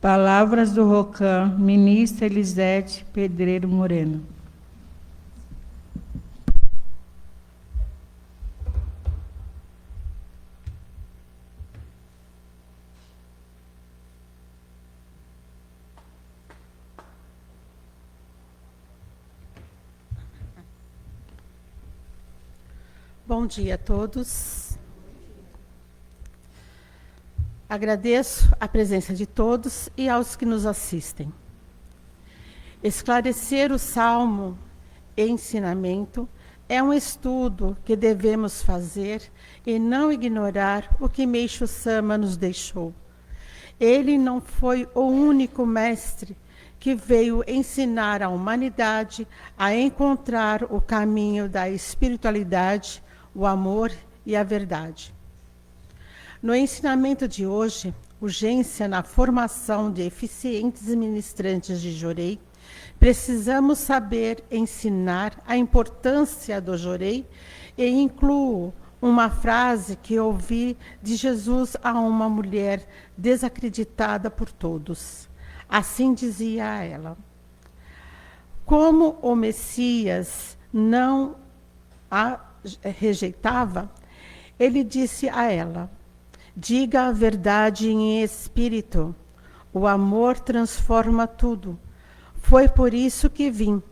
Palavras do Rocan, ministra Elisete Pedreiro Moreno. Bom dia a todos. Agradeço a presença de todos e aos que nos assistem. Esclarecer o Salmo e ensinamento é um estudo que devemos fazer e não ignorar o que Meixo Sama nos deixou. Ele não foi o único mestre que veio ensinar à humanidade a encontrar o caminho da espiritualidade, o amor e a verdade. No ensinamento de hoje, urgência na formação de eficientes ministrantes de Jorei, precisamos saber ensinar a importância do Jorei e incluo uma frase que ouvi de Jesus a uma mulher desacreditada por todos. Assim dizia a ela: como o Messias não a rejeitava, ele disse a ela: diga a verdade em espírito. O amor transforma tudo. Foi por isso que vim,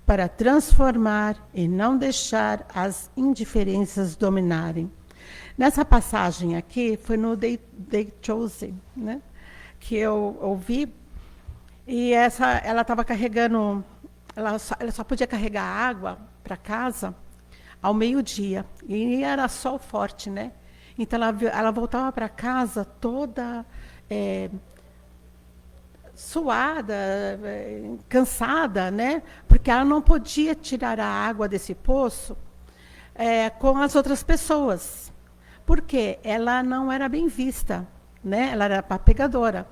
para transformar e não deixar as indiferenças dominarem. Nessa passagem aqui, foi no They Chose, né, que eu ouvi, e ela estava carregando, ela só podia carregar água para casa ao meio-dia, e era sol forte, né? Então, ela voltava para casa toda suada, cansada, né? Porque ela não podia tirar a água desse poço com as outras pessoas. Porque ela não era bem vista, né? Ela era pegadora.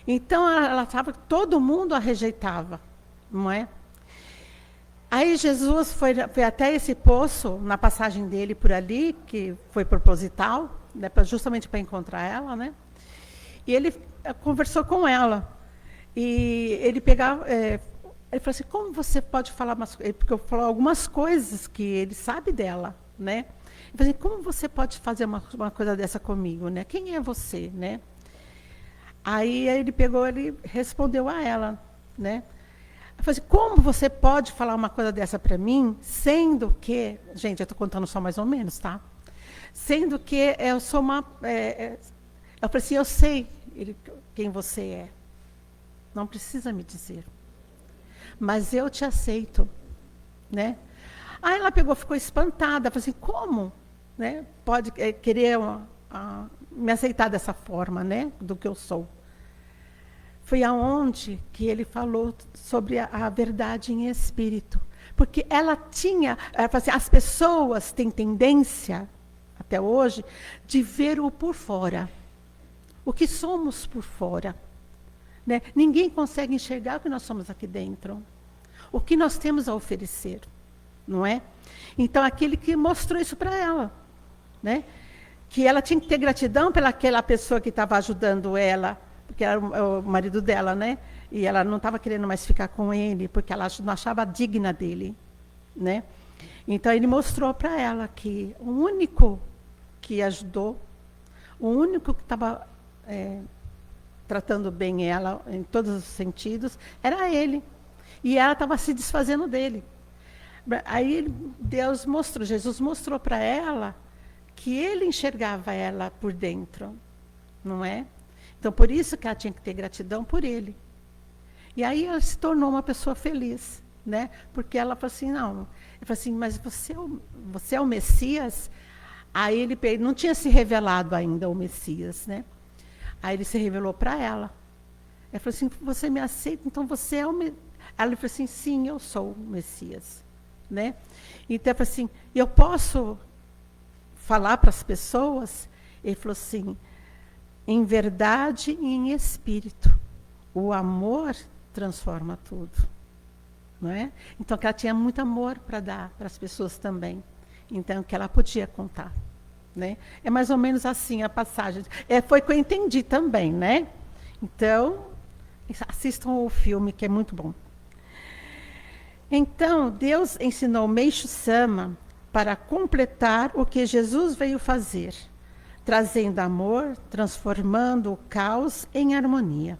Então, ela estava, todo mundo a rejeitava, não é? Aí Jesus foi até esse poço, na passagem dele por ali, que foi proposital, né, justamente para encontrar ela, né? E ele conversou com ela. E ele pegava, ele falou assim: como você pode falar umas coisas? Porque eu falou algumas coisas que ele sabe dela, né? Ele falou assim: como você pode fazer uma coisa dessa comigo, né? Quem é você, né? Aí ele pegou, ele respondeu a ela, né? Eu falei assim: como você pode falar uma coisa dessa para mim, sendo que... Gente, eu estou contando só mais ou menos, tá? Sendo que eu sou uma... eu falei assim: eu sei quem você é. Não precisa me dizer. Mas eu te aceito, né? Aí ela pegou, ficou espantada. Falei assim: como, né? Pode querer me aceitar dessa forma, né? Do que eu sou. Foi aonde que ele falou sobre a verdade em espírito. Porque ela falou assim, as pessoas têm tendência, até hoje, de ver o por fora. O que somos por fora. Né? Ninguém consegue enxergar o que nós somos aqui dentro. O que nós temos a oferecer. Não é? Então, aquele que mostrou isso para ela. Né? Que ela tinha que ter gratidão pelaquela pessoa que estava ajudando ela, porque era o marido dela, né? E ela não estava querendo mais ficar com ele, porque ela não achava digna dele, né? Então, ele mostrou para ela que o único que ajudou, o único que estava tratando bem ela, em todos os sentidos, era ele. E ela estava se desfazendo dele. Aí Deus mostrou, Jesus mostrou para ela que ele enxergava ela por dentro, não é? Então, por isso que ela tinha que ter gratidão por ele. E aí ela se tornou uma pessoa feliz, né? Porque ela falou assim, não, ele falou assim, mas você é o Messias? Aí ele não tinha se revelado ainda o Messias, né? Aí ele se revelou para ela. Ele falou assim: você me aceita? Então você é o Messias. Ela falou assim: sim, eu sou o Messias, né? Então, eu falei assim: eu posso falar para as pessoas? Ele falou assim: em verdade e em espírito. O amor transforma tudo. Não é? Então, que ela tinha muito amor para dar para as pessoas também. Então, que ela podia contar. Né? É mais ou menos assim a passagem. Foi que eu entendi também, né? Então, assistam o filme, que é muito bom. Então, Deus ensinou Meixo Sama para completar o que Jesus veio fazer, trazendo amor, transformando o caos em harmonia.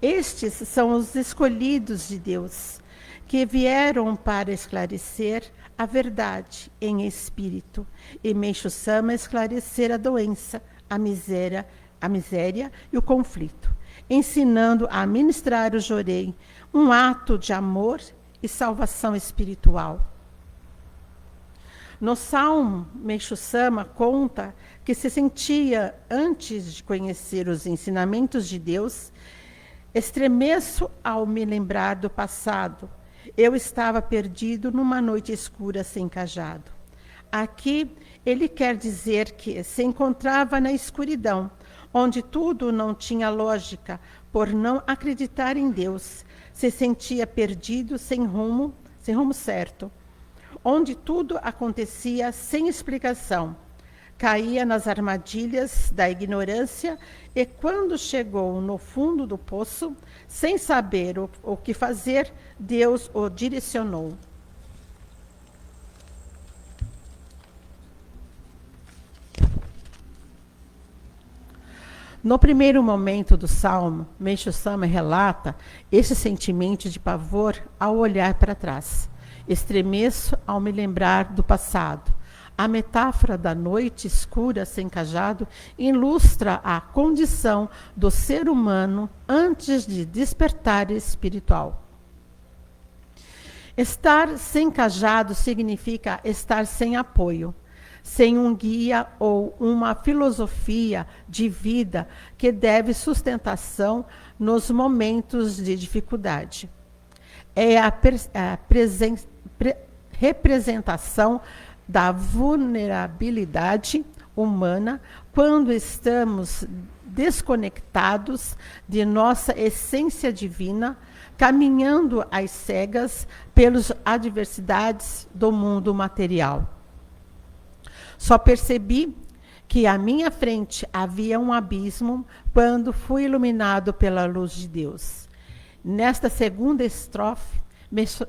Estes são os escolhidos de Deus, que vieram para esclarecer a verdade em espírito, e Meixo Sama esclarecer a doença, a miséria e o conflito, ensinando a ministrar o Jorei, um ato de amor e salvação espiritual. No Salmo, Meixo Sama conta que se sentia, antes de conhecer os ensinamentos de Deus, estremeço ao me lembrar do passado. Eu estava perdido numa noite escura sem cajado. Aqui ele quer dizer que se encontrava na escuridão, onde tudo não tinha lógica, por não acreditar em Deus. Se sentia perdido, sem rumo certo, onde tudo acontecia sem explicação. Caía nas armadilhas da ignorância e, quando chegou no fundo do poço, sem saber o que fazer, Deus o direcionou. No primeiro momento do Salmo, Meixo Sama relata esse sentimento de pavor ao olhar para trás. Estremeço ao me lembrar do passado. A metáfora da noite escura sem cajado ilustra a condição do ser humano antes de despertar espiritual. Estar sem cajado significa estar sem apoio, sem um guia ou uma filosofia de vida que deve sustentação nos momentos de dificuldade. É a representação da vulnerabilidade humana quando estamos desconectados de nossa essência divina, caminhando às cegas pelas adversidades do mundo material. Só percebi que à minha frente havia um abismo quando fui iluminado pela luz de Deus. Nesta segunda estrofe,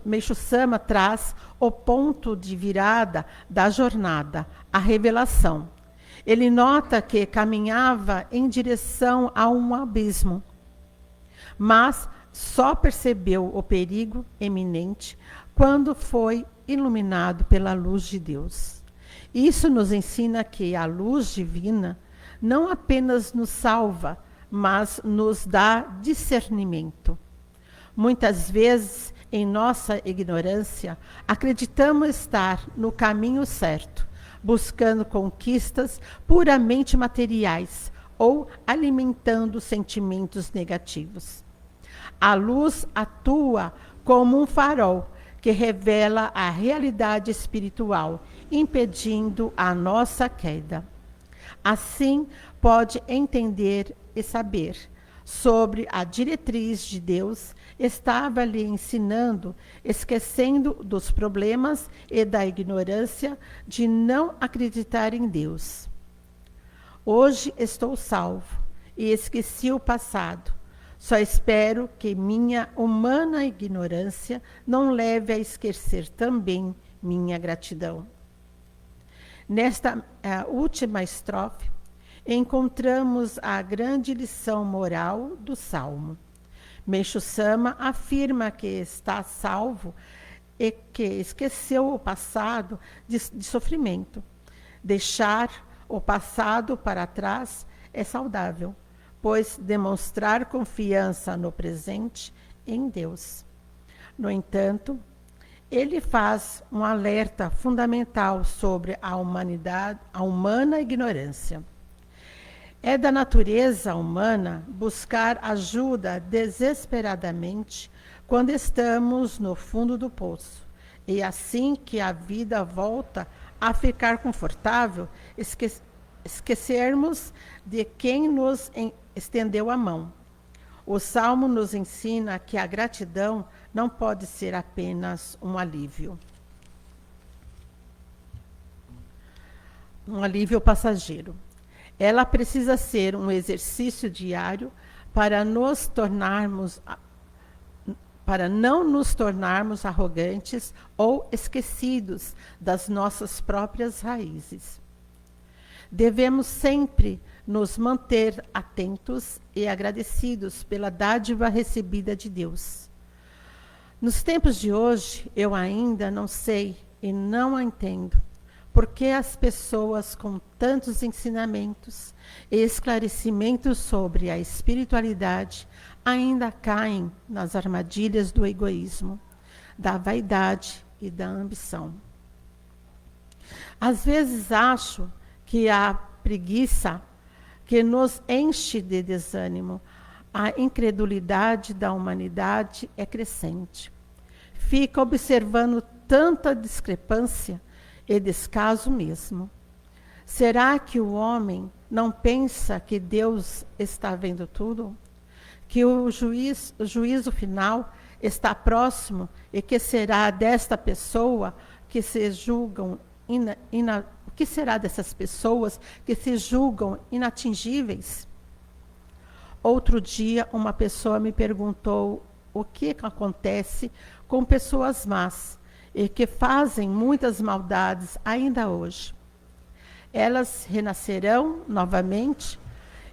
Meixo Sama traz o ponto de virada da jornada, a revelação. Ele nota que caminhava em direção a um abismo, mas só percebeu o perigo iminente quando foi iluminado pela luz de Deus. Isso nos ensina que a luz divina não apenas nos salva, mas nos dá discernimento. Muitas vezes, em nossa ignorância, acreditamos estar no caminho certo, buscando conquistas puramente materiais ou alimentando sentimentos negativos. A luz atua como um farol que revela a realidade espiritual, impedindo a nossa queda. Assim, pode entender e saber sobre a diretriz de Deus, estava lhe ensinando, esquecendo dos problemas e da ignorância de não acreditar em Deus. Hoje estou salvo e esqueci o passado. Só espero que minha humana ignorância não leve a esquecer também minha gratidão. Nesta última estrofe, encontramos a grande lição moral do Salmo. Meixo Sama afirma que está salvo e que esqueceu o passado de sofrimento. Deixar o passado para trás é saudável, pois demonstrar confiança no presente em Deus. No entanto, ele faz um alerta fundamental sobre a humana ignorância. É da natureza humana buscar ajuda desesperadamente quando estamos no fundo do poço. E assim que a vida volta a ficar confortável, esquecermos de quem nos estendeu a mão. O Salmo nos ensina que a gratidão não pode ser apenas um alívio. Um alívio passageiro. Ela precisa ser um exercício diário para não nos tornarmos arrogantes ou esquecidos das nossas próprias raízes. Devemos sempre nos manter atentos e agradecidos pela dádiva recebida de Deus. Nos tempos de hoje, eu ainda não sei e não entendo por que as pessoas com tantos ensinamentos e esclarecimentos sobre a espiritualidade ainda caem nas armadilhas do egoísmo, da vaidade e da ambição. Às vezes acho que a preguiça que nos enche de desânimo, a incredulidade da humanidade é crescente. Fica observando tanta discrepância e descaso mesmo. Será que o homem não pensa que Deus está vendo tudo? Que o juízo final está próximo e que será desta pessoa que se julgam o que será dessas pessoas que se julgam inatingíveis? Outro dia, uma pessoa me perguntou o que acontece com pessoas más e que fazem muitas maldades ainda hoje. Elas renascerão novamente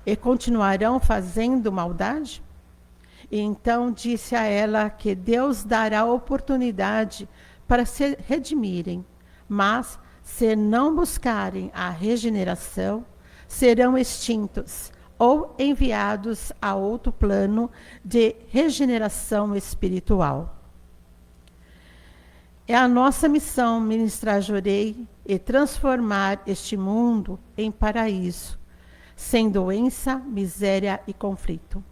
e continuarão fazendo maldade? E então disse a ela que Deus dará oportunidade para se redimirem, mas se não buscarem a regeneração, serão extintos ou enviados a outro plano de regeneração espiritual. É a nossa missão ministrar Jorei e transformar este mundo em paraíso, sem doença, miséria e conflito.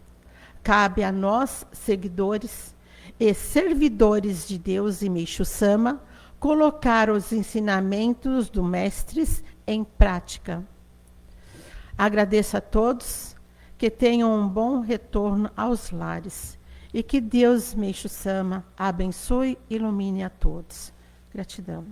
Cabe a nós, seguidores e servidores de Deus e Meixo Sama, colocar os ensinamentos do Mestres em prática. Agradeço a todos, que tenham um bom retorno aos lares e que Deus, Meixo Sama, abençoe e ilumine a todos. Gratidão.